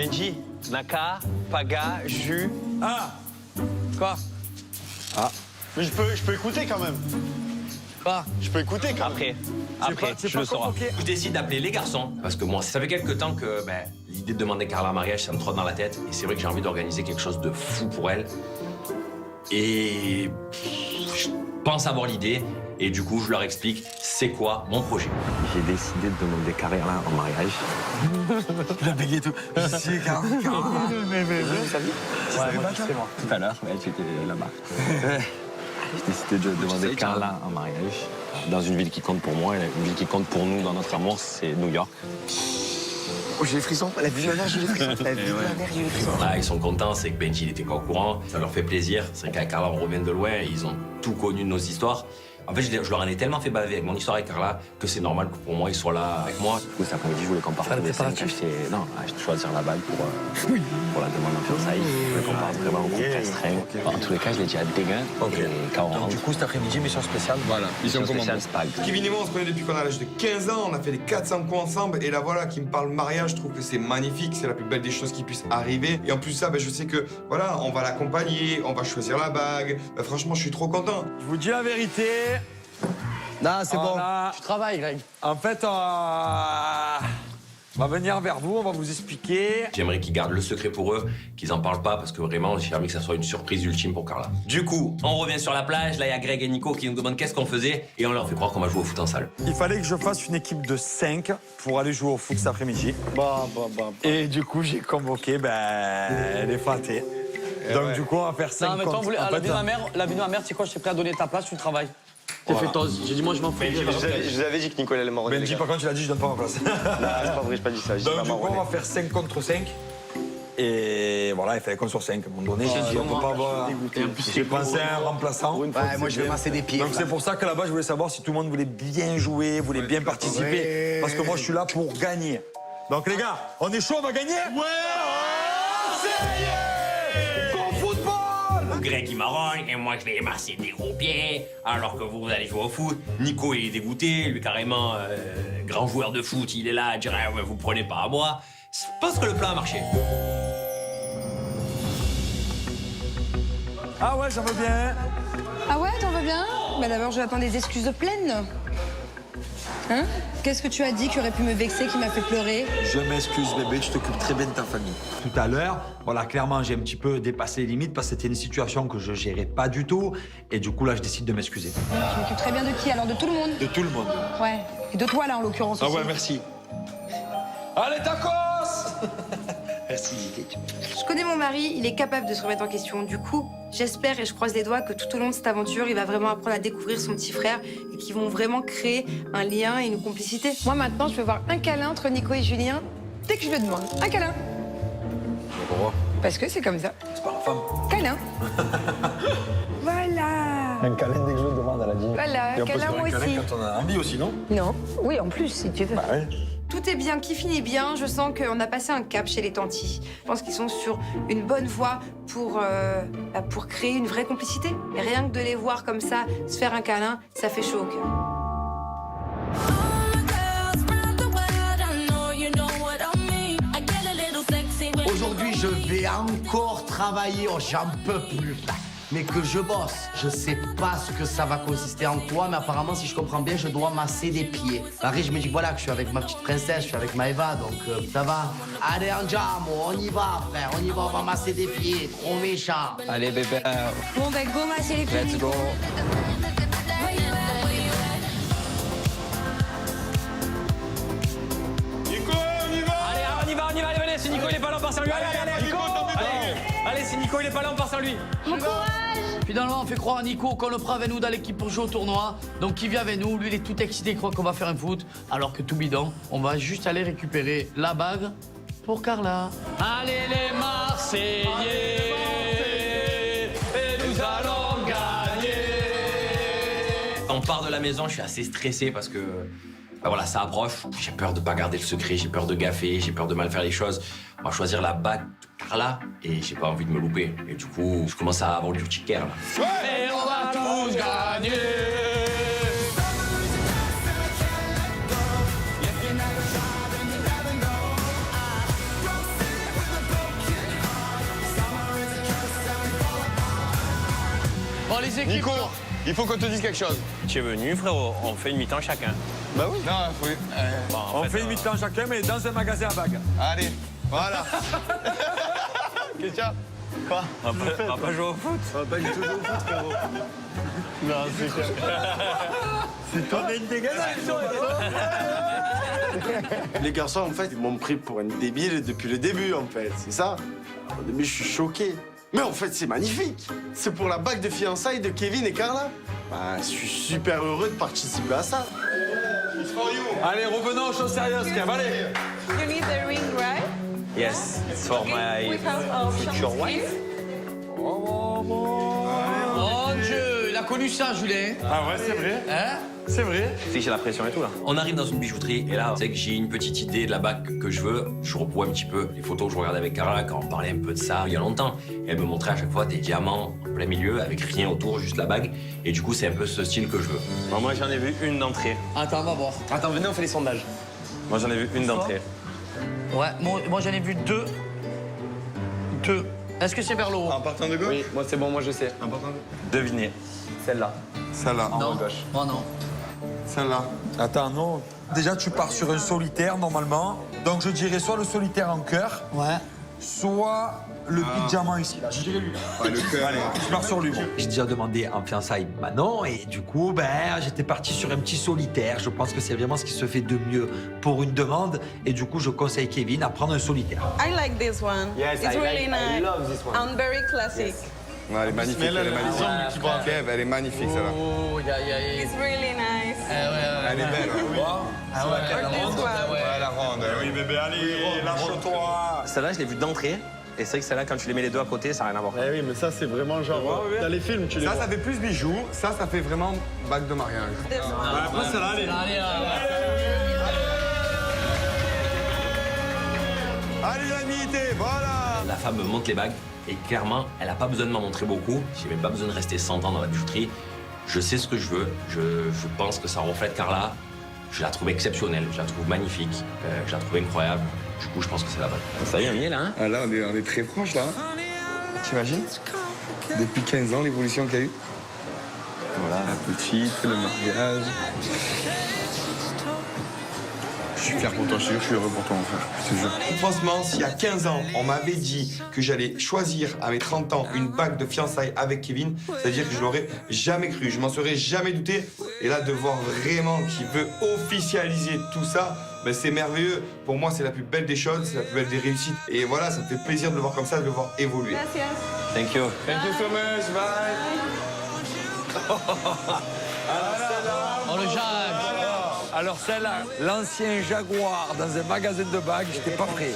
Benji, Naka, Paga, Jus. Ah. Quoi? Ah. Mais je peux écouter quand même. Quoi? Je peux écouter quand même. Après, je le saurai. Je décide d'appeler les garçons parce que moi, ça fait quelques temps que l'idée de demander Carla en mariage, ça me trotte dans la tête. Et c'est vrai que j'ai envie d'organiser quelque chose de fou pour elle. Et je pense avoir l'idée. Et du coup, je leur explique c'est quoi mon projet. J'ai décidé de demander Carla en mariage. Il a bégayé tout. Ici, Carla. Mais vous savez? Ouais, moi, c'est moi. Tout à l'heure, j'étais là-bas. J'ai décidé de demander Carla en mariage dans une ville qui compte pour moi. Et une ville qui compte pour nous dans notre amour, c'est New York. Oh, j'ai les frissons. La vie de ma mère, j'ai les frissons. La vie de ma mère, j'ai les frissons. Là, ils sont contents, c'est que Benji n'était pas au courant. Ça leur fait plaisir. C'est qu'avec Carla, on revient de loin. Ils ont tout connu de nos histoires. En fait, je leur en ai tellement fait baver avec mon histoire avec Carla que c'est normal que pour moi, ils soient là avec moi. Du coup, cet après-midi, je voulais qu'on parte tous les 5 acheter choisir la bague pour la demande en fiançailles. Je voulais qu'on parte vraiment au groupe restreint. En tous les cas, je l'ai dit à Dégain. Et quand on rentre, Du coup, cet après-midi, mission spéciale. Voilà, mission spéciale Spag. Kevin et moi, on se connaît depuis qu'on a l'âge de 15 ans. On a fait les 400 coups ensemble. Et là, voilà, qui me parle mariage, je trouve que c'est magnifique. C'est la plus belle des choses qui puissent arriver. Et en plus de ça, je sais que, voilà, on va l'accompagner, on va choisir la bague. Franchement, je suis trop content. Je vous dis la vérité. Non, c'est bon. Tu travailles, Greg. En fait, on va venir vers vous, on va vous expliquer. J'aimerais qu'ils gardent le secret pour eux, qu'ils en parlent pas, parce que vraiment, j'ai envie que ça soit une surprise ultime pour Carla. Du coup, on revient sur la plage. Là, il y a Greg et Nico qui nous demandent qu'est-ce qu'on faisait. Et on leur fait croire qu'on va jouer au foot en salle. Il fallait que je fasse une équipe de 5 pour aller jouer au foot cet après-midi. Bah. Et du coup, j'ai convoqué les fratés. Donc, du coup, on va faire 5 Non, mais toi, la vie de ma mère, tu sais quoi, je t'ai prêt à donner ta place, tu travailles. T'es fait tose. J'ai dit, moi, je m'en fous. Je vous avais dit que Nicolas allait m'en revenir. Benji, par contre, tu l'as dit, je donne pas ma place. Non, c'est pas vrai, j'ai pas dit ça. Donc, du coup, on va faire 5 contre 5. Et voilà, il fallait qu'on soit 5. À un moment donné, j'ai dit, on peut pas avoir. J'ai pensé à un remplaçant. Ouais, moi, je vais masser des pieds. Donc, c'est pour ça que là-bas, je voulais savoir si tout le monde voulait bien jouer, voulait bien participer. Parce que moi, je suis là pour gagner. Donc, les gars, on est chaud, on va gagner? Greg, il m'arrange, et moi, je vais masser des gros pieds, alors que vous allez jouer au foot. Nico, il est dégoûté, lui, carrément, grand joueur de foot, il est là à dire ouais, vous prenez pas à moi. Je pense que le plan a marché. Ah ouais, j'en veux bien. Ah ouais, t'en veux bien? Bah d'abord, je vais attendre des excuses pleines. Hein? Qu'est-ce que tu as dit qui aurait pu me vexer, qui m'a fait pleurer? Je m'excuse bébé, tu t'occupes très bien de ta famille. Tout à l'heure, voilà, clairement, j'ai un petit peu dépassé les limites parce que c'était une situation que je gérais pas du tout. Et du coup, là, je décide de m'excuser. Tu m'occupes très bien de qui alors? De tout le monde? De tout le monde. Ouais. Et de toi là en l'occurrence Ah aussi. ouais, merci. Allez, tacos! Merci. Je connais mon mari, il est capable de se remettre en question. Du coup, j'espère et je croise les doigts que tout au long de cette aventure, il va vraiment apprendre à découvrir son petit frère et qu'ils vont vraiment créer un lien et une complicité. Moi maintenant, je veux voir un câlin entre Nico et Julien dès que je le demande. Un câlin. Pourquoi? Parce que c'est comme ça. C'est pas la femme. Câlin. Voilà. Un câlin dès que je le demande, elle a dit. Voilà, Et on peut se câlin faire moi un câlin aussi. quand on a envie aussi, non? Non. Oui, en plus, si tu veux. Bah ouais. Tout est bien, qui finit bien. Je sens qu'on a passé un cap chez les tantis. Je pense qu'ils sont sur une bonne voie pour créer une vraie complicité. Et rien que de les voir comme ça, se faire un câlin, ça fait chaud au cœur. Aujourd'hui, je vais encore travailler, oh, j'en peux plus. Mais que je bosse. Je sais pas ce que ça va consister en quoi, mais apparemment, si je comprends bien, je dois masser des pieds. Après, je me dis, voilà, que je suis avec ma petite princesse, je suis avec Maëva, donc ça va. Allez, Andiamo, on y va, frère, on y va, on va masser des pieds. Trop méchant. Allez, bébé. Bon, ben, go masser les pieds. Let's go. Allez, si Nico il est pas là, on part sans lui. Allez, Nico, allez, si Nico il est pas là, on part sans lui. Bon courage. Finalement, on fait croire à Nico qu'on le prend avec nous dans l'équipe pour jouer au tournoi. Donc, il vient avec nous. Lui, il est tout excité, il croit qu'on va faire un foot. Alors que tout bidon, on va juste aller récupérer la bague pour Carla. Allez, les Marseillais, et nous allons gagner. On part de la maison, je suis assez stressé parce que voilà, ça approche. J'ai peur de pas garder le secret, j'ai peur de gaffer, j'ai peur de mal faire les choses. On va choisir la bague de Carla et j'ai pas envie de me louper. Et du coup, je commence à avoir l'urticaire là. Et on va tous gagner. Bon, les équipes. Nico, il faut qu'on te dise quelque chose. Tu es venu, frérot, on fait une mi-temps chacun. Bah oui. Non, oui. Bon, en On fait, fait une mi-temps chacun, mais dans un magasin à bagues. Allez, voilà. Christian, quoi? on va pas jouer au foot. On va pas du tout jouer au foot, frérot. Non, c'est clair. C'est toi, une dégagation. Les garçons, en fait, ils m'ont pris pour un débile depuis le début, en fait. C'est ça. Au début, je suis choqué. Mais en fait, c'est magnifique. C'est pour la bague de fiançailles de Kevin et Carla. Bah, je suis super heureux de participer à ça. Allez, revenons aux choses sérieuses, Kev, allez. You need the ring, right? Yes, it's for my We have our future wife. Mon Dieu, il a connu ça, Julien. Ah ouais, c'est vrai. Hein? C'est vrai. Si j'ai la pression et tout là. On arrive dans une bijouterie et là, c'est que j'ai une petite idée de la bague que je veux. Je revois un petit peu les photos que je regardais avec Carla quand on parlait un peu de ça il y a longtemps. Et elle me montrait à chaque fois des diamants en plein milieu avec rien autour, juste la bague. Et du coup, c'est un peu ce style que je veux. Bon, moi j'en ai vu une d'entrée. Attends, on va voir. Attends, venez, on fait les sondages. Moi j'en ai vu une d'entrée. Ouais, moi j'en ai vu deux. Deux. Est-ce que c'est vers le haut? En partant de gauche? Oui, moi, c'est bon, moi, je sais. En partant de... Devinez. Celle-là. Celle-là. Non. Oh non. Celle-là. Attends, non. Déjà, tu pars sur un solitaire, normalement. Donc, je dirais soit le solitaire en cœur, Ouais. soit le petit diamant ici. Là. Je dirais lui. Ouais, le cœur. Allez, je pars sur lui. J'ai déjà demandé en fiançailles Manon et du coup, j'étais parti sur un petit solitaire. Je pense que c'est vraiment ce qui se fait de mieux pour une demande et du coup, je conseille Kevin à prendre un solitaire. I like this one. Yes, It's I really like- I nice. love this one. And very classic. Ouais, elle est magnifique, elle est magnifique. Kev, elle est magnifique, celle-là. Oh, It's really nice. Elle est belle. Ah ouais, Or this one. Ouais, la ronde. Oui, bébé, allez, lâche-toi. Celle-là, je l'ai vue d'entrée. Et c'est vrai que celle-là, quand tu les mets les deux à côté, ça n'a rien à voir. Eh oui, mais ça, c'est vraiment genre. Dans les films, tu les Ça, vois. ça fait plus bijoux. Ça fait vraiment bague de mariage. This one. Après, celle-là, allez. Allez, l'unité, voilà. La femme me montre les bagues et clairement, elle n'a pas besoin de m'en montrer beaucoup. J'ai même pas besoin de rester 100 ans dans la bijouterie. Je sais ce que je veux. Je pense que ça reflète Carla. Je la trouve exceptionnelle, je la trouve magnifique, je la trouve incroyable. Du coup, je pense que c'est la bonne. Ça y est, on y est là, hein? Ah, là, on est très proches, là. T'imagines? Depuis 15 ans, l'évolution qu'il y a eu. Voilà, la petite, le mariage. Je suis fier pour toi, je suis heureux pour toi, mon frère, je te jure. Franchement, s'il y a 15 ans, on m'avait dit que j'allais choisir à mes 30 ans une bague de fiançailles avec Kevin, c'est-à-dire que je l'aurais jamais cru, je m'en serais jamais douté. Et là, de voir vraiment qu'il veut officialiser tout ça, ben, c'est merveilleux. Pour moi, c'est la plus belle des choses, c'est la plus belle des réussites. Et voilà, ça me fait plaisir de le voir comme ça, de le voir évoluer. Gracias. Thank you. Thank you so much, bye. Oh, le Jacques. Alors celle-là, l'ancien Jaguar dans un magasin de bagues, j'étais pas prêt.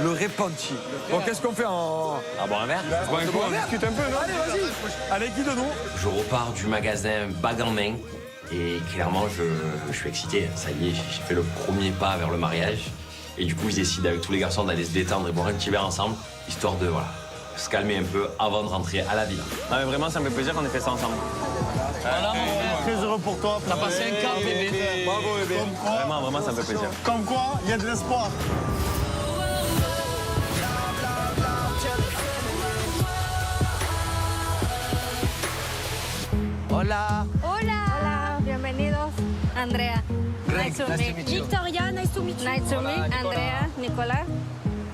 Le Repenti. Bon, qu'est-ce qu'on fait en... Ah bon, un verre? Bon, écoute, on discute un peu, non? Allez, vas-y. Allez, guide-nous. Je repars du magasin bague en main et clairement, je suis excité. Ça y est, j'ai fait le premier pas vers le mariage. Et du coup, ils décident avec tous les garçons d'aller se détendre et boire un petit verre ensemble, histoire de se calmer un peu avant de rentrer à la villa. Non, mais vraiment, ça me fait plaisir qu'on ait fait ça ensemble. Voilà, mon Très heureux pour toi. T'as passé un quart, bébé. Bravo, bébé. Vraiment, ça me fait plaisir. Comme quoi, il y a de l'espoir. Hola. Hola, bienvenidos. Andrea. Nice to meet you. Victoria, nice to meet you. Nice to meet Andrea, Nicolas.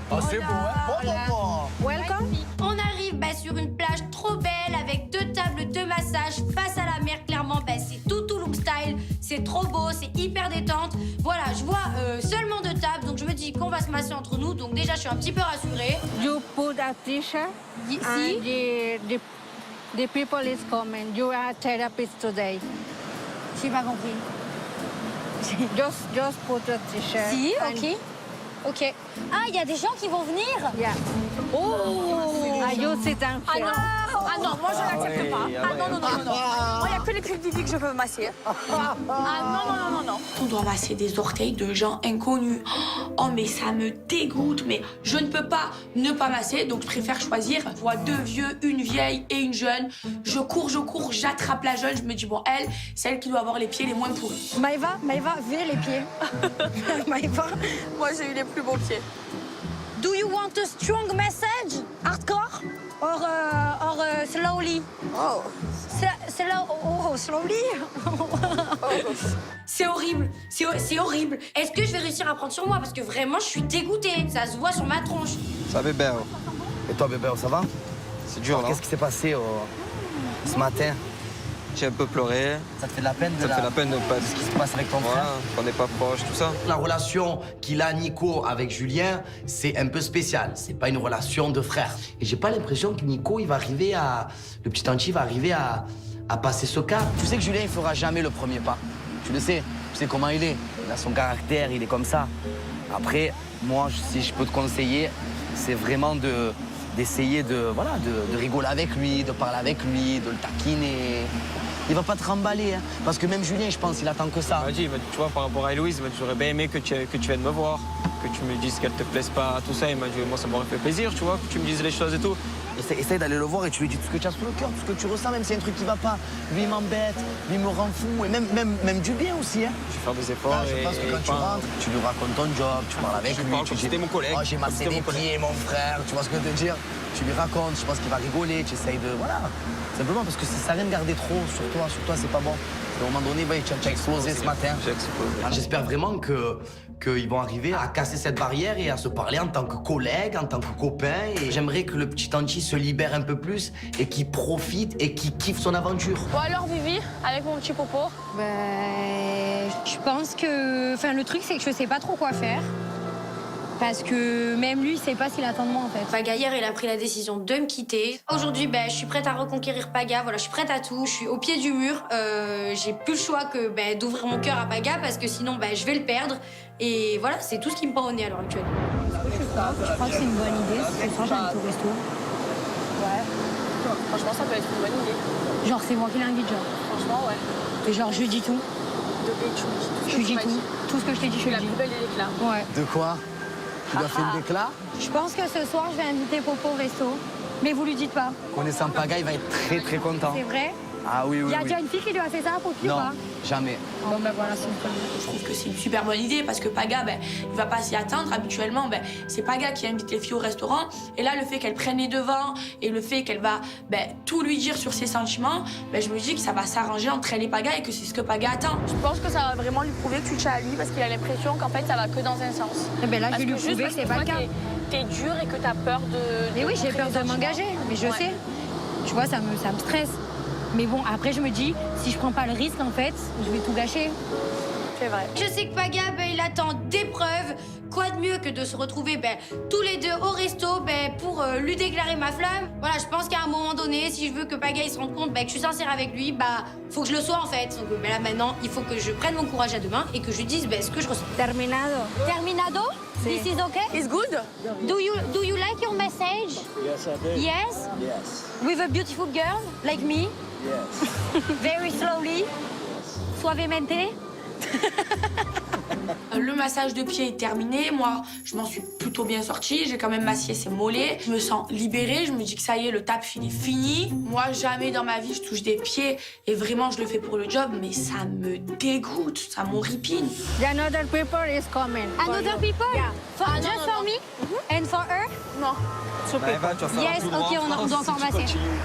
Oh, c'est beau, hein? Welcome. On arrive sur une plage trop belle avec 2 tables de massage face à la mer. Clairement, c'est tout Tulum style. C'est trop beau, c'est hyper détente. Voilà, je vois seulement 2 tables, donc je me dis qu'on va se masser entre nous. Donc déjà, je suis un petit peu rassurée. You put a t-shirt and the people is coming. You are a therapist today. J'ai pas compris. Just put a t-shirt. Si, and- ok. Ok. Ah, il y a des gens qui vont venir? Yeah. Oh! Are you sit down Ah here? non, ah non, moi je n'accepte pas. Ah non, non, non, non, non. Moi, il n'y a que les pubs Vivi que je peux masser. Ah non, non, non, non, non. On doit masser des orteils de gens inconnus. Oh, mais ça me dégoûte. Mais je ne peux pas ne pas masser, donc je préfère choisir. Je vois 2 vieux, une vieille et une jeune. Je cours, j'attrape la jeune. Je me dis, bon, elle, c'est elle qui doit avoir les pieds les moins pourris. Maïva, vire les pieds. Maïva. Moi, j'ai eu les plus beaux pieds. Do you want a strong message? Hardcore? or slowly. Oh. Slowly. C'est horrible, c'est horrible. Est-ce que je vais réussir à prendre sur moi? Parce que vraiment, je suis dégoûtée. Ça se voit sur ma tronche. Ça bébé. Et toi, bébé, ça va? C'est dur là. Qu'est-ce qui s'est passé ce matin? J'ai un peu pleuré. Ça te fait de la peine Ça te fait la peine de pas. ce qui se passe avec ton frère? Qu'on n'est pas proche, tout ça. La relation qu'il a, Nico, avec Julien, c'est un peu spécial. C'est pas une relation de frère. Et j'ai pas l'impression que Nico, il va arriver à... Le petit Tanti va arriver à passer ce cap. Tu sais que Julien, il fera jamais le premier pas. Tu le sais. Tu sais comment il est. Il a son caractère, il est comme ça. Après, moi, si je peux te conseiller, c'est vraiment d'essayer de rigoler avec lui, de parler avec lui, de le taquiner. Il va pas te remballer, hein, parce que même Julien, je pense, il attend que ça. Il m'a dit, tu vois, par rapport à Héloïse, j'aurais bien aimé que tu viennes me voir, que tu me dises qu'elle te plaise pas, tout ça. Il m'a dit, moi, ça m'aurait fait plaisir, tu vois, que tu me dises les choses et tout. Essaye d'aller le voir et tu lui dis tout ce que tu as sous le cœur, tout ce que tu ressens, même si c'est un truc qui va pas. Lui, il m'embête, lui, il me rend fou, et même du bien aussi. Hein. Je vais faire des efforts. Je pense que quand tu rentres, tu lui racontes ton job, tu parles avec lui. Tu dis, c'était mon collègue. Oh, j'ai massé des pieds, mon frère, tu vois ce que je veux te dire? Tu lui racontes, je pense qu'il va rigoler, tu essayes de... Voilà. Simplement parce que ça sert à rien de garder trop sur toi, c'est pas bon. À un moment donné, tu as explosé ce matin. J'ai explosé. J'espère vraiment qu'ils vont arriver à casser cette barrière et à se parler en tant que collègues, en tant que copains. Et j'aimerais que le petit Tanti se libère un peu plus et qu'il profite et qu'il kiffe son aventure. Bon alors Vivi, avec mon petit popo? Ben, je pense que... Enfin, le truc, c'est que je sais pas trop quoi faire. Parce que même lui, il sait pas s'il attend de moi, en fait. Paga, hier, il a pris la décision de me quitter. Aujourd'hui, je suis prête à reconquérir Paga. Voilà, je suis prête à tout. Je suis au pied du mur. J'ai plus le choix que d'ouvrir mon cœur à Paga parce que sinon, je vais le perdre. Et voilà, c'est tout ce qui me prend au nez à l'heure actuelle. Je crois que c'est une bonne idée. Ce soir, j'invite au resto. Ouais. Franchement, ça peut être une bonne idée. Genre, c'est moi qui l'invite, genre. Franchement, ouais. Et genre, je lui dis tout. Je lui dis tout. Tout ce que je t'ai dit, je lui dis. La plus belle des déclats. Ouais. De quoi? Tu lui as fait le déclat? Je pense que ce soir, je vais inviter Popo au resto. Mais vous lui dites pas. Connaissant Paga, il va être très très content. C'est vrai? Ah oui, oui, Il y a oui. déjà une fille qui lui a fait ça à Poppy ou Non, pas? jamais. Bon, voilà, c'est une conne. Je trouve que c'est une super bonne idée parce que Paga, il va pas s'y attendre. Habituellement, c'est Paga qui invite les filles au restaurant. Et là, le fait qu'elle prenne les devants et le fait qu'elle va tout lui dire sur ses sentiments, je me dis que ça va s'arranger entre elle et Paga et que c'est ce que Paga attend. Je pense que ça va vraiment lui prouver que tu tiens à lui parce qu'il a l'impression qu'en fait, ça va que dans un sens. Et là, je vais lui prouver que c'est pas le cas. T'es dur et que t'as peur de... Mais oui, j'ai peur de m'engager, mais je sais. Tu vois, ça me stresse. Mais bon, après, je me dis, si je prends pas le risque, en fait, je vais tout gâcher. C'est vrai. Je sais que Paga, il attend des preuves. Quoi de mieux que de se retrouver tous les deux au resto pour lui déclarer ma flamme. Voilà, je pense qu'à un moment donné, si je veux que Paga il se rende compte que je suis sincère avec lui, faut que je le sois en fait. Donc là maintenant, il faut que je prenne mon courage à deux mains et que je lui dise ce que je ressens. Terminado. Terminado? This is okay? It's good? Do you like your message? Yes, I do. Yes? Yes. With a beautiful girl like me? Yes. Very slowly? Suavemente? Le massage de pied est terminé. Moi, je m'en suis plutôt bien sortie. J'ai quand même massé ses mollets. Je me sens libérée. Je me dis que ça y est, le tap, il est fini. Moi, jamais dans ma vie, je touche des pieds. Et vraiment, je le fais pour le job. Mais ça me dégoûte. Ça m'horripine. Another people is coming. Another people? Yeah. Just for me? And for her? Non. Eva, tu vas faire Yes, tout droit ok, en on France, doit encore si tu masser. continues.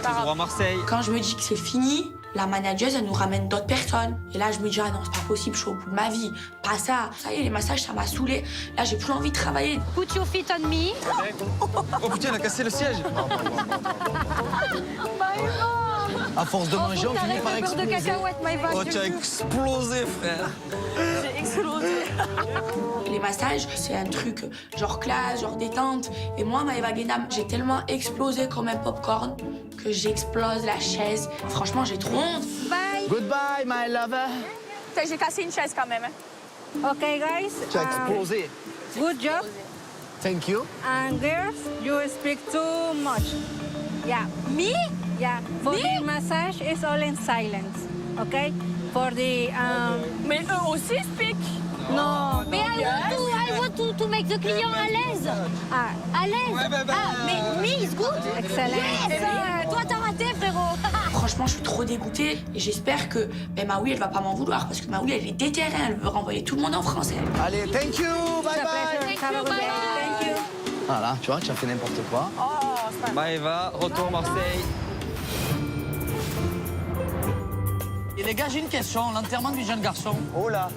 Tout droit à Marseille. Quand je me dis que c'est fini, la manageuse, elle nous ramène d'autres personnes. Et là, je me dis, ah non, c'est pas possible, je suis au bout de ma vie. Pas ça. Ça y est, les massages, ça m'a saoulée. Là, j'ai plus envie de travailler. Put your feet on me. Oh putain, elle a cassé le siège. À force de manger, on finit par de exploser. cacahuètes, my bad. Oh, tu as explosé, frère. J'ai explosé. Les massages, c'est un truc genre classe, genre détente. Et moi, Maëva Guénam, j'ai tellement explosé comme un popcorn que j'explose la chaise. Franchement, j'ai trop honte. Bye. Goodbye, my lover. J'ai cassé une chaise quand même. Okay, guys. Tu as explosé. Good job. Thank you. And girls, you speak too much. Yeah. Me? Yeah. For the massage, it's all in silence. Okay? For the Mais eux aussi speak. No. Mais I want to make the client à l'aise. À l'aise. Mais me is good. Excellent. Yes. Toi, t'as raté, frérot. Franchement, je suis trop dégoûtée. Et j'espère que Maoui, elle va pas m'en vouloir. Parce que Maoui, elle est déterrée. Elle veut renvoyer tout le monde en France, elle. Allez, thank you, bye bye. Thank you, bye bye. Thank you. Voilà, tu vois, tu as fait n'importe quoi. Oh, Maëva, retour Marseille. Et les gars, j'ai une question. L'enterrement du jeune garçon. Oh là,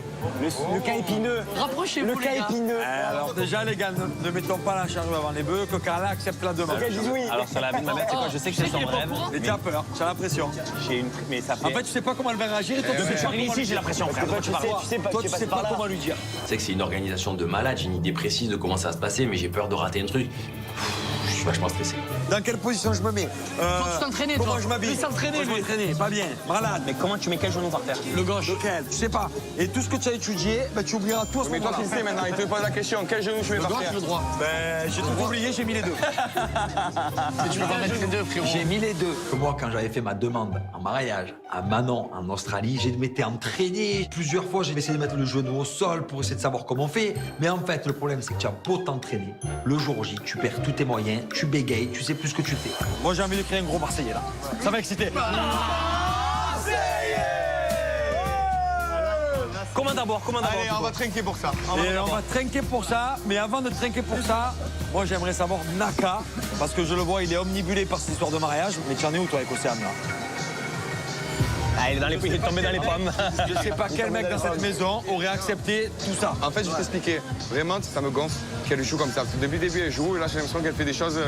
le cas épineux. Rapprochez-vous, Le les cas gars. épineux. Alors déjà les gars, ne mettons pas la charge avant les bœufs, que Carla accepte la demande. Ok, dis oui. Alors, sur la vie de ma mère, c'est quoi? Je sais que c'est son rêve. Mais tu as peur, tu as la pression. J'ai une... Mais ça fait... En fait, tu sais pas comment elle va réagir et toi, tu sais pas comment ici, lui j'ai la dire. pression, frère. Toi, tu sais pas, Toi, tu tu es sais passé par pas là. comment lui dire. Tu sais que c'est une organisation de malade, j'ai une idée précise de comment ça va se passer, mais j'ai peur de rater un truc. Je suis vachement stressé. Dans quelle position je me mets Faut que tu t'entraînes, toi. Comment je m'habille Lui s'entraîner, Moi, je lui. m'entraîner, pas bien, malade. Mais comment tu mets quel genou par terre? Le gauche. Lequel Tu sais pas. Et tout ce que tu as étudié, ben, tu oublieras tout à ce Mais toi, moment-là. tu le sais maintenant, il te pose la question. Quel genou je mets Le par gauche, terre? le droit. Ben, j'ai tout oublié, j'ai mis les deux. Mais tu peux pas mettre les deux, frérot. J'ai mis les deux. Moi, quand j'avais fait ma demande en mariage à Manon en Australie, je m'étais entraîné. Plusieurs fois, j'ai essayé de mettre le genou au sol pour essayer de savoir comment on fait. Mais en fait, le problème, c'est que tu as beau t'entraîner. Le jour J, tu perds tous tes moyens, tu bégayes, tu sais plus ce que tu fais. Moi, j'ai envie de créer un gros Marseillais, là. Ça va exciter. Comment d'abord? Allez, on va trinquer pour ça. Et on va trinquer pour ça, mais avant de trinquer pour ça, moi j'aimerais savoir Naka, parce que je le vois, il est omnibulé par cette histoire de mariage, mais tu en es où toi avec Océane là? Ah, il est tombé dans les pommes. Je sais pas quel mec dans cette maison aurait accepté tout ça. En fait, je vais t'expliquer. Vraiment, ça me gonfle qu'elle joue comme ça. Parce que depuis le début, elle joue. Et là, j'ai l'impression qu'elle fait des choses,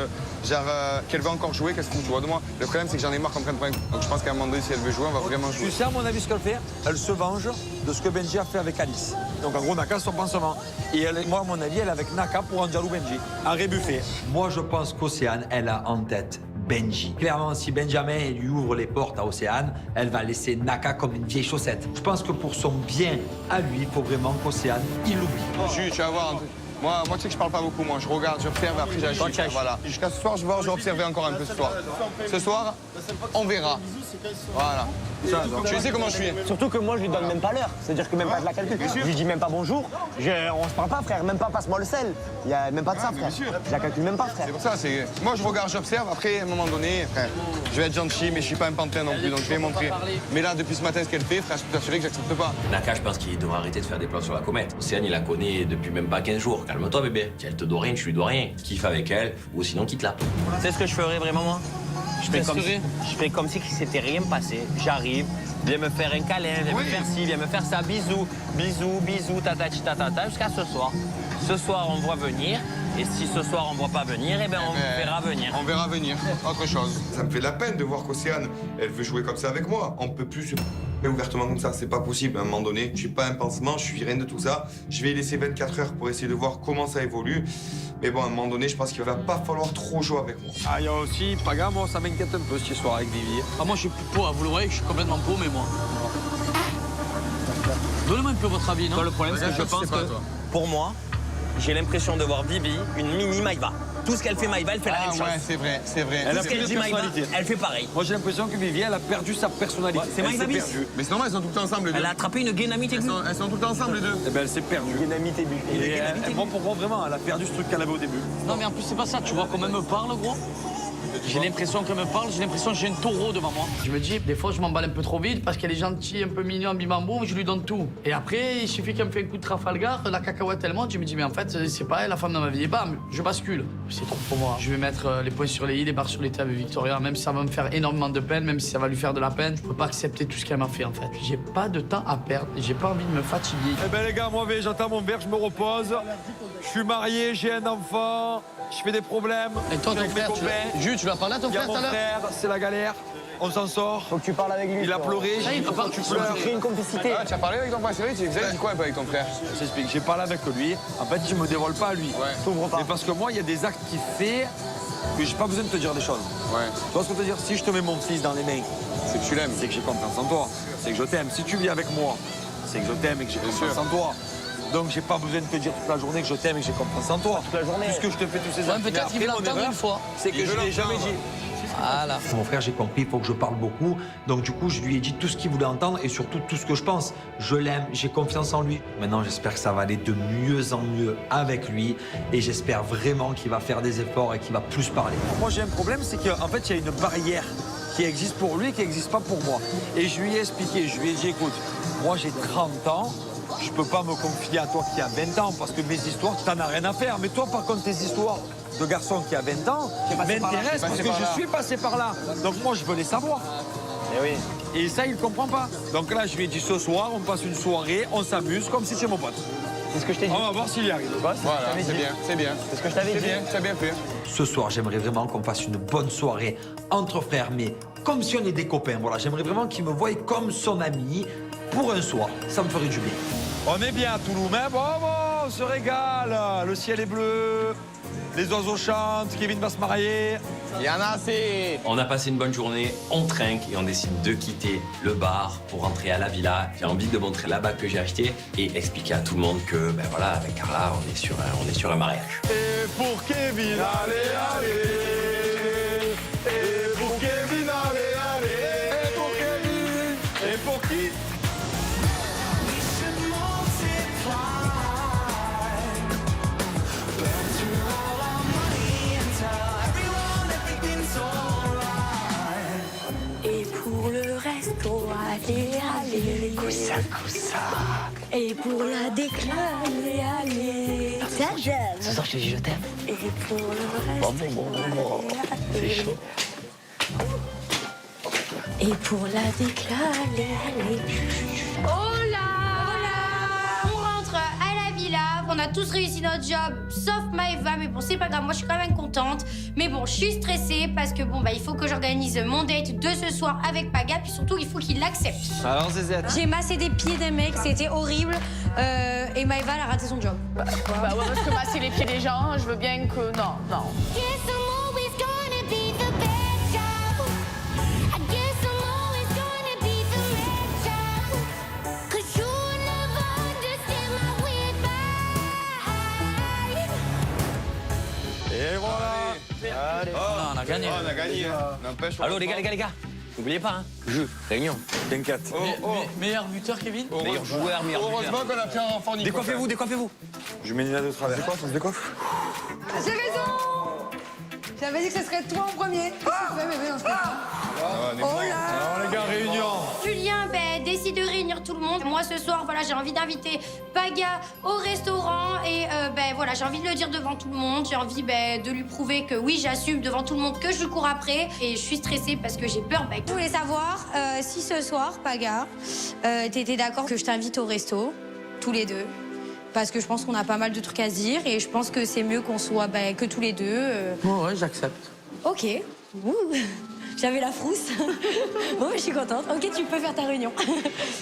qu'elle veut encore jouer, qu'elle se fout, tu vois, de moi. Le problème, c'est que j'en ai marre qu'on prenne pas. Donc, je pense qu'à un moment donné, si elle veut jouer, on va vraiment jouer. Tu sais, à mon avis, ce qu'elle fait, elle se venge de ce que Benji a fait avec Alice. Donc, en gros, Naka, son pansement. Et elle, moi, à mon avis, elle est avec Naka pour Angelou Benji. Un rébuffé. Moi, je pense qu'Océane, elle a en tête Benji. Clairement, si Benjamin lui ouvre les portes à Océane, elle va laisser Naka comme une vieille chaussette. Je pense que pour son bien à lui, il faut vraiment qu'Océane, il l'oublie. Tu vas voir un truc. Moi, tu sais que je parle pas beaucoup, moi. Je regarde, j'observe, après j'agis. Voilà. Jusqu'à ce soir, je vais observer encore un peu ce soir. Ce soir, on verra. Voilà. Tu sais comment je suis. Surtout que moi, je lui donne même pas l'heure. C'est-à-dire que même pas je la calcule. Je lui dis même pas bonjour. On se parle pas, frère. Même pas passe-moi le sel. Il y a même pas de ça, frère. Je la calcule même pas, frère. C'est pour ça, moi je regarde, j'observe, après à un moment donné, frère, je vais être gentil, mais je suis pas un pantin non plus, donc je vais montrer. Mais là, depuis ce matin, ce qu'elle fait, frère, je peux t'assurer que j'accepte pas. Naka, je pense qu'il devrait arrêter de faire des plans sur la comète. Océane, il la connaît depuis même pas 15 jours. Calme-toi, bébé. Si elle te doit rien, tu lui dois rien. Kiffe avec elle, ou sinon quitte-la. Tu sais ce que je ferais vraiment, moi? Je fais comme si s'était rien passé. J'arrive, viens me faire un câlin, viens me faire ci, viens me faire ça, bisous, bisous, bisous, tatati tatata, jusqu'à ce soir. Ce soir, on voit venir. Et si ce soir, on ne voit pas venir, eh ben, on verra venir. On verra venir. Autre chose. Ça me fait de la peine de voir qu'Océane, elle veut jouer comme ça avec moi. On peut plus se mais ouvertement comme ça, c'est pas possible. À un moment donné, je suis pas un pansement, je suis rien de tout ça. Je vais laisser 24 heures pour essayer de voir comment ça évolue. Mais bon, à un moment donné, je pense qu'il va pas falloir trop jouer avec moi. Ah, il y a aussi, Paga, moi, ça m'inquiète un peu cette histoire avec Vivi. Ah, moi, je suis pauvre, vous le voyez, je suis complètement paumé, moi. Donnez-moi un peu votre avis, non? Le problème, c'est que je pense que, pour moi, j'ai l'impression de voir Bibi une mini Maïva. Tout ce qu'elle fait Maïva, elle fait la même chose. Ouais, c'est vrai, c'est vrai. Elle a Tout ce qu'elle plus de dit Maïva, personnalité. elle fait pareil. Moi, j'ai l'impression que Vivi, elle a perdu sa personnalité. C'est Elle Maïva s'est bis. perdue. Mais c'est normal, elles sont tout le temps ensemble, les deux. Elle a attrapé une guénamite aiguë. Elles sont tout le temps ensemble, les deux. Eh ben, elle s'est perdue. Guénamite aiguë. Et moi, pour moi, vraiment, elle a perdu ce truc qu'elle avait au début. Non, mais en plus, c'est pas ça. Tu vois comment elle me parle, gros? J'ai l'impression qu'elle me parle, j'ai l'impression que j'ai un taureau devant moi. Je me dis, des fois, je m'emballe un peu trop vite parce qu'elle est gentille, un peu mignon, bimambo, je lui donne tout. Et après, il suffit qu'elle me fait un coup de Trafalgar, la cacahuète elle monte, je me dis, mais en fait, c'est pas elle, la femme de ma vie. Et bam, je bascule. C'est trop pour moi. Je vais mettre les points sur les i, les barres sur les tables Victoria, même si ça va me faire énormément de peine, même si ça va lui faire de la peine, je peux pas accepter tout ce qu'elle m'a fait, en fait. J'ai pas de temps à perdre, j'ai pas envie de me fatiguer. Eh ben, les gars, moi, j'attends mon verre, je me repose. Je suis marié, j'ai un enfant, je fais des problèmes. Et toi, ton avec mes frère, copains. Jules, tu l'as parlé à ton Il y a frère tout mon à l'heure? frère, c'est la galère. On s'en sort. Faut que tu parles avec lui. Il a pleuré. Ça y est, j'ai dit, papa, pourquoi tu Faut pleures? créer une complicité. Ah, tu as parlé avec ton frère, c'est vrai, vous avez dit quoi un peu avec ton frère? Je t'explique, j'ai parlé avec lui. En fait, je me dévoile pas à lui. T'ouvres pas. Mais parce que moi, il y a des actes qu'il fait que j'ai pas besoin de te dire des choses. Ouais. Tu vois ce que je veux dire? Si je te mets mon fils dans les mains, C'est que tu l'aimes. c'est que j'ai confiance en toi. C'est que je t'aime. Si tu vis avec moi, c'est que je t'aime et que j'ai confiance en toi. Donc j'ai pas besoin de te dire toute la journée que je t'aime et que j'ai confiance en toi. Toute la journée. Puisque je te fais tous ces Ouais, actes. peut-être Mais qu'il veut après, mon l'entendre erreur, une fois. c'est que Il je veut l'ai jamais l'entendre. dit. Voilà. Mon frère, j'ai compris, il faut que je parle beaucoup. Donc du coup, je lui ai dit tout ce qu'il voulait entendre et surtout tout ce que je pense. Je l'aime, j'ai confiance en lui. Maintenant, j'espère que ça va aller de mieux en mieux avec lui et j'espère vraiment qu'il va faire des efforts et qu'il va plus parler. Moi, j'ai un problème, c'est qu'en fait, il y a une barrière qui existe pour lui et qui n'existe pas pour moi. Et je lui ai expliqué, je lui ai dit, écoute, moi j'ai 30 ans, je peux pas me confier à toi qui a 20 ans parce que mes histoires, t'en as rien à faire. Mais toi, par contre, tes histoires de garçon qui a 20 ans m'intéressent parce que je suis passé par là. Donc moi, je veux les savoir. Eh oui. Et ça, il comprend pas. Donc là, je lui ai dit ce soir, on passe une soirée, on s'amuse comme si c'était mon pote. C'est ce que je t'ai dit. On va voir s'il y arrive. Voilà, c'est bien, c'est bien. C'est ce que je t'avais dit. C'est bien fait. Ce soir, j'aimerais vraiment qu'on fasse une bonne soirée entre frères, mais comme si on est des copains. Voilà, j'aimerais vraiment qu'il me voie comme son ami pour un soir. Ça me ferait du bien. On est bien à Toulouse, mais bon, on se régale. Le ciel est bleu, les oiseaux chantent, Kevin va se marier. Il y en a assez. On a passé une bonne journée, on trinque et on décide de quitter le bar pour rentrer à la villa. J'ai envie de montrer la bague que j'ai achetée et expliquer à tout le monde que, ben voilà, avec Carla, on est sur un mariage. Et pour Kevin, allez, allez. Et pour Kevin, allez, allez. Et pour Kevin. Et pour qui? Et pour le resto, allez, allez. Coussa, coussa. Et pour la déclin, allez, allez. Ça, j'aime. Ce soir, je te dis je t'aime. Et pour le resto, C'est chaud. Et pour la déclin, allez, allez. Oh là On rentre à la villa, on a tous réussi notre job, sauf Maëva, mais bon, c'est pas grave, moi je suis quand même contente. Mais bon, je suis stressée parce que bon, bah, il faut que j'organise mon date de ce soir avec Paga, puis surtout, il faut qu'il l'accepte. Alors, Zézette. J'ai massé des pieds d'un mec, c'était horrible. Et Maëva, elle a raté son job. Bah ouais, parce que masser les pieds des gens, je veux bien que... Non, non. Et voilà. Allez. On a gagné. On a gagné. N'empêche. Allô, les gars. N'oubliez pas, hein. Jeu, réunion. T'inquiète. Meilleur buteur, Kevin. Meilleur joueur, meilleur buteur. Heureusement qu'on a fait un enfant Nico. Décoiffez-vous. Je mets une de travers. On se décoiffe. J'ai raison J'avais dit que ce serait toi en premier. Alors les gars, réunion. Julien décide de réunir tout le monde. Moi, ce soir, voilà, j'ai envie d'inviter Paga au restaurant. Et voilà, j'ai envie de le dire devant tout le monde. J'ai envie de lui prouver que oui, j'assume devant tout le monde que je lui cours après. Et je suis stressée parce que j'ai peur. Je voulais savoir si ce soir, Paga, t'étais d'accord que je t'invite au resto, tous les deux. Parce que je pense qu'on a pas mal de trucs à se dire et je pense que c'est mieux qu'on soit que tous les deux. Ouais, j'accepte. Ok. Ouh. J'avais la frousse. Bon, je suis contente. Ok, tu peux faire ta réunion.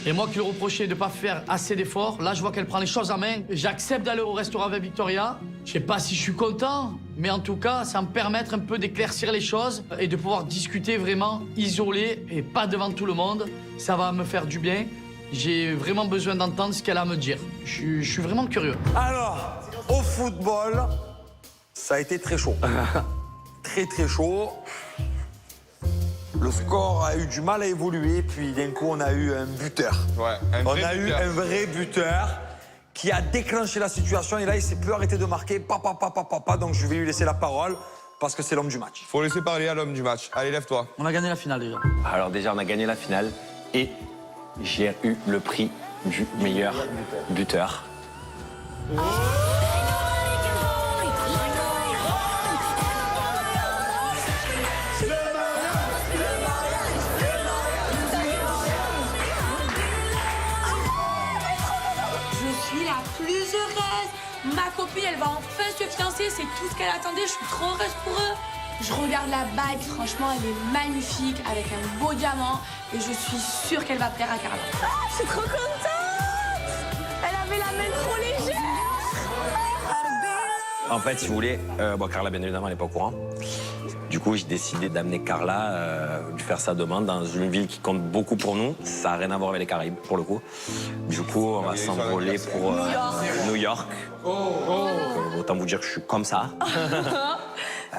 Et moi qui lui reprochais de pas faire assez d'efforts, là je vois qu'elle prend les choses en main. J'accepte d'aller au restaurant avec Victoria. Je sais pas si je suis content, mais en tout cas, ça me permettre un peu d'éclaircir les choses et de pouvoir discuter vraiment isolé et pas devant tout le monde. Ça va me faire du bien. J'ai vraiment besoin d'entendre ce qu'elle a à me dire. Je suis vraiment curieux. Alors, au football, ça a été très chaud. Très chaud. Le score a eu du mal à évoluer, puis d'un coup, on a eu un buteur. Ouais, On a eu un vrai buteur qui a déclenché la situation. Et là, il s'est plus arrêté de marquer. Papa. Donc, je vais lui laisser la parole parce que c'est l'homme du match. Faut laisser parler à l'homme du match. Allez, lève-toi. On a gagné la finale déjà. Alors déjà, on a gagné la finale et j'ai eu le prix du meilleur buteur. Je suis la plus heureuse. Ma copine, elle va enfin se fiancer. C'est tout ce qu'elle attendait. Je suis trop heureuse pour eux. Je regarde la bague. Franchement, elle est magnifique avec un beau diamant. Et je suis sûre qu'elle va plaire à Carla. Ah, je suis trop contente. Elle avait la main trop légère. En fait, si vous voulez, Carla, bien évidemment, elle n'est pas au courant. Du coup, j'ai décidé d'amener Carla, de faire sa demande dans une ville qui compte beaucoup pour nous. Ça n'a rien à voir avec les Caraïbes, pour le coup. Du coup, on va s'envoler pour New York. Autant vous dire que je suis comme ça.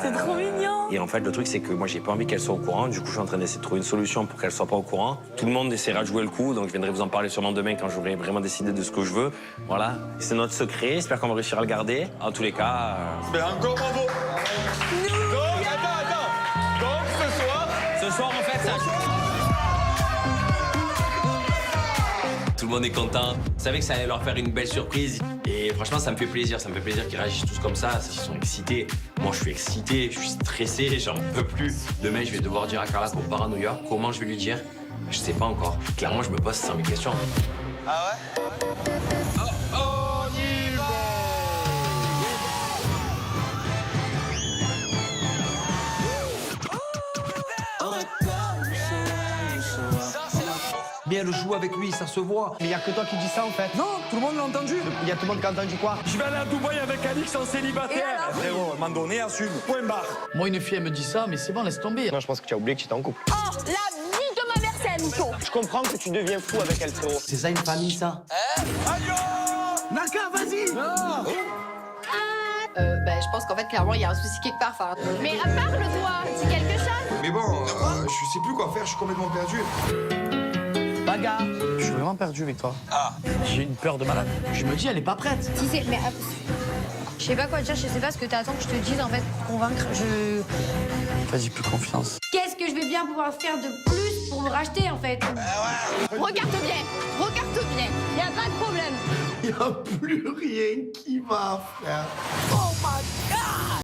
C'est trop mignon. Et en fait, le truc, c'est que moi, j'ai pas envie qu'elle soit au courant. Du coup, je suis en train d'essayer de trouver une solution pour qu'elle soit pas au courant. Tout le monde essaiera de jouer le coup, donc je viendrai vous en parler sûrement demain quand j'aurai vraiment décidé de ce que je veux. Voilà, c'est notre secret. J'espère qu'on va réussir à le garder. En tous les cas... Encore bravo. Donc, attends. Donc, ce soir, on fait ça. tout le monde est content. Je savais que ça allait leur faire une belle surprise. Et franchement, ça me fait plaisir. Ça me fait plaisir qu'ils réagissent tous comme ça. Ils sont excités. Moi, je suis excité, je suis stressé, j'en peux plus. Demain, je vais devoir dire à Carla qu'on part à New York. Comment je vais lui dire? Je sais pas encore. Clairement, je me pose 100 000 questions. Ah ouais? Mais elle joue avec lui, ça se voit. Mais il y a que toi qui dis ça en fait. Non, tout le monde l'a entendu. Il y a tout le monde qui a entendu quoi? Je vais aller à Dubaï avec Alix en célibataire. Frérot, à un moment donné, assume. Point barre. Moi, une fille, elle me dit ça, mais c'est bon, laisse tomber. Non, je pense que tu as oublié que tu étais en couple. Oh, la vie de ma mère, c'est un mouton. Je comprends que tu deviens fou avec elle, frérot. C'est ça une famille ça? Naka, vas-y. Je pense qu'en fait, clairement, il y a un souci quelque part. Enfin, Mais parle-toi, dis quelque chose. Mais bon, je sais plus quoi faire, je suis complètement perdu. Baga, je suis vraiment perdu avec toi. J'ai une peur de malade. Je me dis, elle est pas prête. Si c'est. Mais. Je sais pas quoi dire, je sais pas ce que t'attends que je te dise en fait pour convaincre. Vas-y, plus confiance. Qu'est-ce que je vais bien pouvoir faire de plus pour me racheter en fait? Regarde bien, y a pas de problème. Il n'y a plus rien qui va, frère. Oh my God!